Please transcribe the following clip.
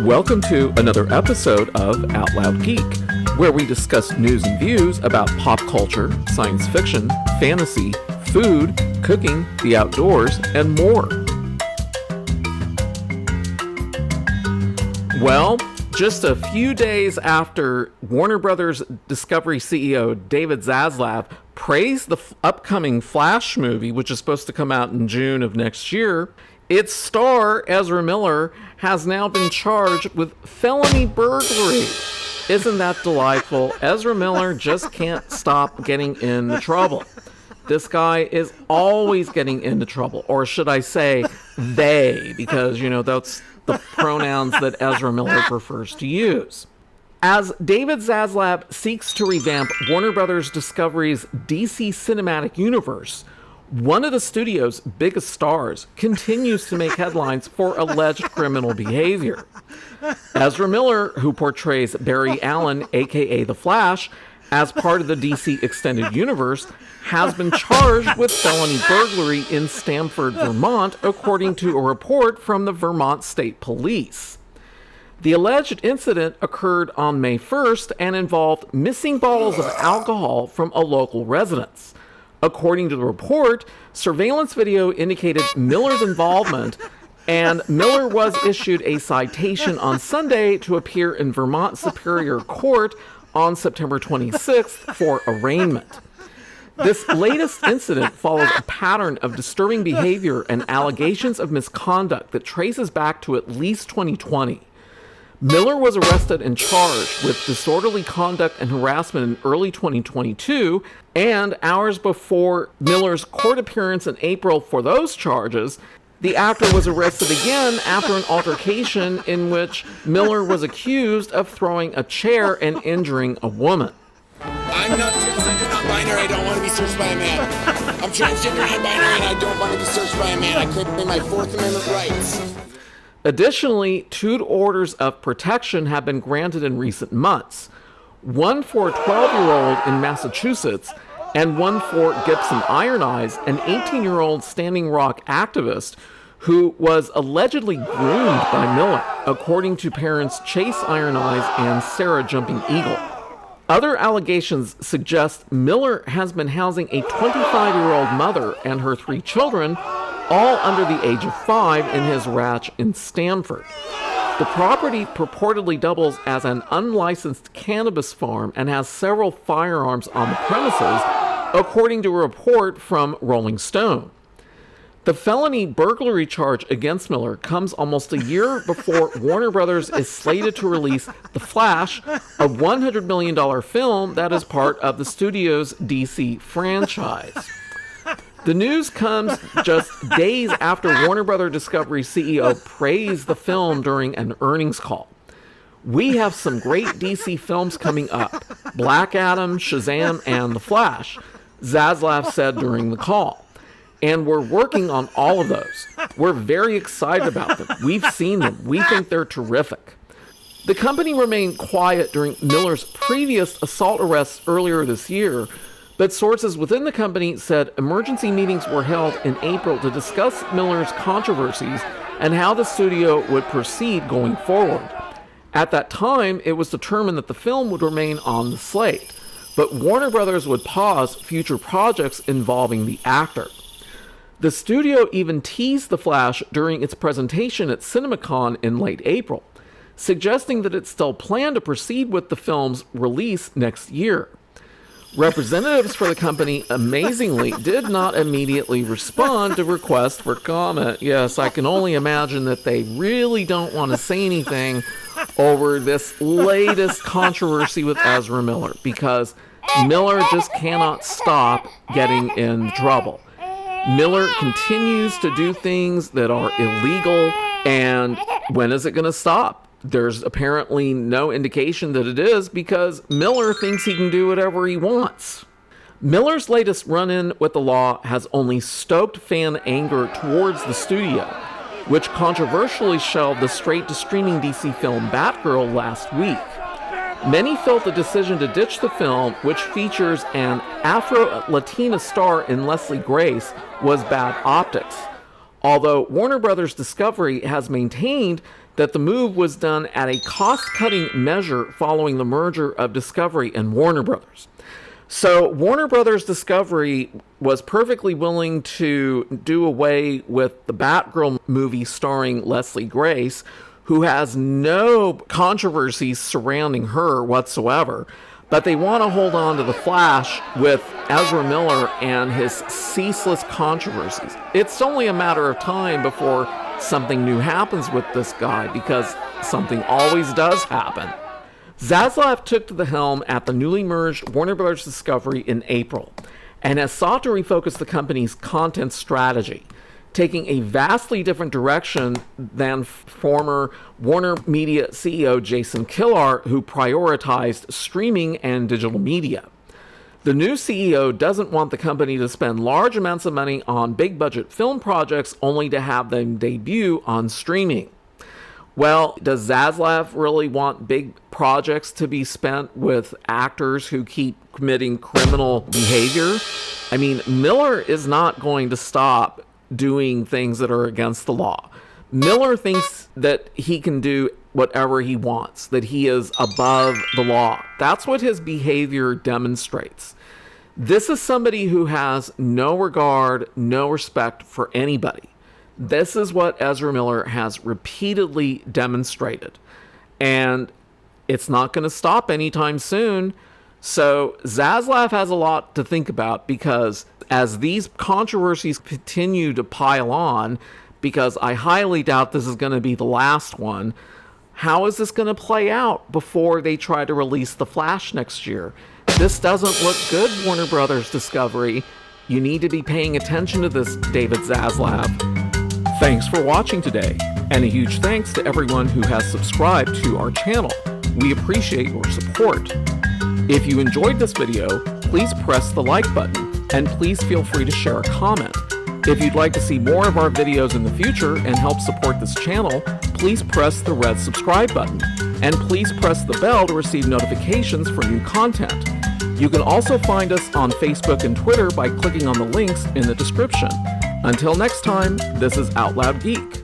Welcome to another episode of Out Loud Geek, where we discuss news and views about pop culture, science fiction, fantasy, food, cooking, the outdoors, and more. Well, just a few days after Warner Brothers Discovery CEO David Zaslav praised the upcoming Flash movie, which is supposed to come out in June of next year, its star, Ezra Miller, has now been charged with felony burglary. Isn't that delightful? Ezra Miller just can't stop getting into trouble. This guy is always getting into trouble. Or should I say, they, because, that's the pronouns that Ezra Miller prefers to use. As David Zaslav seeks to revamp Warner Brothers Discovery's DC Cinematic Universe, one of the studio's biggest stars continues to make headlines for alleged criminal behavior. Ezra Miller, who portrays Barry Allen, aka The Flash, as part of the DC Extended Universe, has been charged with felony burglary in Stamford, Vermont, according to a report from the Vermont State Police. The alleged incident occurred on May 1st and involved missing bottles of alcohol from a local residence. According to the report, surveillance video indicated Miller's involvement, and Miller was issued a citation on Sunday to appear in Vermont Superior Court on September 26th for arraignment. This latest incident follows a pattern of disturbing behavior and allegations of misconduct that traces back to at least 2020. Miller was arrested and charged with disorderly conduct and harassment in early 2022, and hours before Miller's court appearance in April for those charges, the actor was arrested again after an altercation in which Miller was accused of throwing a chair and injuring a woman. I'm not transgender, non-binary. I don't want to be searched by a man. I'm transgender, non-binary, and I don't want to be searched by a man. I claim my Fourth Amendment rights. Additionally, two orders of protection have been granted in recent months. One for a 12-year-old in Massachusetts and one for Gibson Iron Eyes, an 18-year-old Standing Rock activist who was allegedly groomed by Miller, according to parents Chase Iron Eyes and Sarah Jumping Eagle. Other allegations suggest Miller has been housing a 25-year-old mother and her 3 children, all under the age of 5, in his ranch in Stamford. The property purportedly doubles as an unlicensed cannabis farm and has several firearms on the premises, according to a report from Rolling Stone. The felony burglary charge against Miller comes almost a year before Warner Brothers is slated to release The Flash, a $100 million film that is part of the studio's DC franchise. The news comes just days after Warner Brothers Discovery CEO praised the film during an earnings call. We have some great DC films coming up: Black Adam, Shazam, and The Flash, Zaslav said during the call. And we're working on all of those. We're very excited about them. We've seen them. We think they're terrific. The company remained quiet during Miller's previous assault arrests earlier this year, but sources within the company said emergency meetings were held in April to discuss Miller's controversies and how the studio would proceed going forward. At that time, it was determined that the film would remain on the slate, but Warner Brothers would pause future projects involving the actor. The studio even teased The Flash during its presentation at CinemaCon in late April, suggesting that it still planned to proceed with the film's release next year. Representatives for the company, amazingly, did not immediately respond to requests for comment. Yes, I can only imagine that they really don't want to say anything over this latest controversy with Ezra Miller, because Miller just cannot stop getting in trouble. Miller continues to do things that are illegal, and when is it going to stop? There's apparently no indication that it is, because Miller thinks he can do whatever he wants. Miller's latest run-in with the law has only stoked fan anger towards the studio, which controversially shelved the straight-to-streaming DC film Batgirl last week. Many felt the decision to ditch the film, which features an Afro-Latina star in Leslie Grace, was bad optics. Although Warner Brothers Discovery has maintained that the move was done at a cost-cutting measure following the merger of Discovery and Warner Brothers. So Warner Brothers Discovery was perfectly willing to do away with the Batgirl movie starring Leslie Grace, who has no controversies surrounding her whatsoever. But they want to hold on to The Flash with Ezra Miller and his ceaseless controversies. It's only a matter of time before something new happens with this guy, because something always does happen. Zaslav took to the helm at the newly merged Warner Bros. Discovery in April and has sought to refocus the company's content strategy, taking a vastly different direction than former Warner Media CEO Jason Kilar, who prioritized streaming and digital media. The new CEO doesn't want the company to spend large amounts of money on big-budget film projects only to have them debut on streaming. Well, does Zaslav really want big projects to be spent with actors who keep committing criminal behavior? I mean, Miller is not going to stop doing things that are against the law. Miller thinks that he can do whatever he wants, that he is above the law. That's what his behavior demonstrates. This is somebody who has no regard, no respect for anybody. This is what Ezra Miller has repeatedly demonstrated. And it's not going to stop anytime soon. So Zaslav has a lot to think about, because as these controversies continue to pile on, because I highly doubt this is going to be the last one, how is this going to play out before they try to release The Flash next year? This doesn't look good, Warner Brothers Discovery. You need to be paying attention to this, David Zaslav. Thanks for watching today, and a huge thanks to everyone who has subscribed to our channel. We appreciate your support. If you enjoyed this video, please press the like button, and please feel free to share a comment. If you'd like to see more of our videos in the future and help support this channel, please press the red subscribe button, and please press the bell to receive notifications for new content. You can also find us on Facebook and Twitter by clicking on the links in the description. Until next time, this is Out Loud Geek.